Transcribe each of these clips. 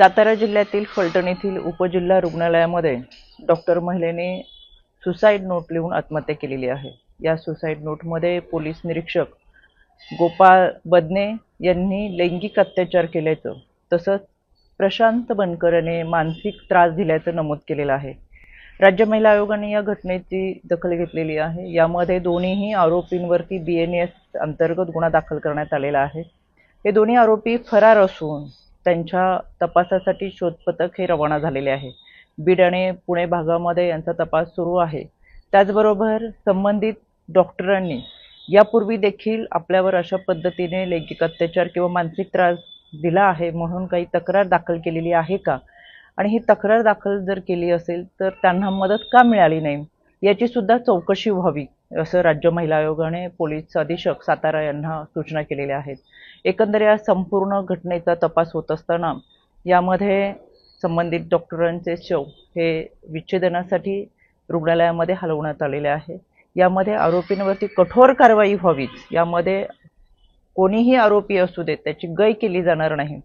सातारा जिल्ह्यातील फलटण येथील उपजिल्हा रुग्णालयामध्ये डॉक्टर महिलेने सुसाईड नोट लिहून आत्महत्या केलेली आहे। या सुसाईड नोटमध्ये पोलीस निरीक्षक गोपाळ बदने यांनी लैंगिक अत्याचार केल्याचं तसंच प्रशांत बनकर याने मानसिक त्रास दिल्याचं नमूद केलेलं आहे। राज्य महिला आयोगाने या घटनेची दखल घेतलेली आहे। यामध्ये दोन्ही आरोपींवरती BNS अंतर्गत गुन्हा दाखल करण्यात आलेला आहे। हे दोन्ही आरोपी फरार असून त्यांच्या तपासासाठी शोध पथक हे रवाना झालेले आहे। बीड आणि पुणे भागामध्ये यांचा तपास सुरू आहे। त्याचबरोबर संबंधित डॉक्टरांनी यापूर्वी देखील आपल्यावर अशा पद्धतीने लैंगिक अत्याचार किंवा मानसिक त्रास दिला आहे म्हणून काही तक्रार दाखल केलेली आहे का, आणि ही तक्रार दाखल जर केली असेल तर त्यांना मदत का मिळाली नाही याची सुद्धा चौकशी व्हावी असं राज्य महिला आयोगाने पोलीस अधीक्षक सातारा यांना सूचना केलेल्या आहेत। एकंदर या संपूर्ण घटनेचा तपास होत असताना यामध्ये संबंधित डॉक्टरांचे शव हे विच्छेदनासाठी रुग्णालयामध्ये हलवण्यात आलेले आहे। यामध्ये आरोपींवरती कठोर कारवाई व्हावी, यामध्ये कोणीही आरोपी असू दे त्याची गय केली जाणार नाही।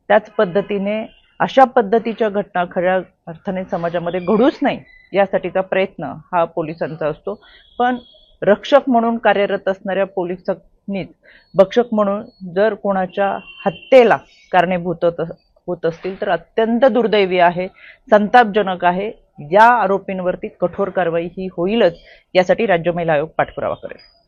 त्याच पद्धतीने अशा पद्धतीच्या घटना खऱ्या अर्थाने समाजामध्ये घडूच नाही यासाठीचा प्रयत्न हा पोलिसांचा असतो। पण रक्षक म्हणून कार्यरत असणाऱ्या पोलिसांनीच भक्षक म्हणून जर कोणाच्या हत्येला कारणीभूत होत असतील तर अत्यंत दुर्दैवी आहे, संतापजनक आहे। या आरोपींवरती कठोर कारवाई ही होईलच, यासाठी राज्य महिला आयोग पाठपुरावा करेल।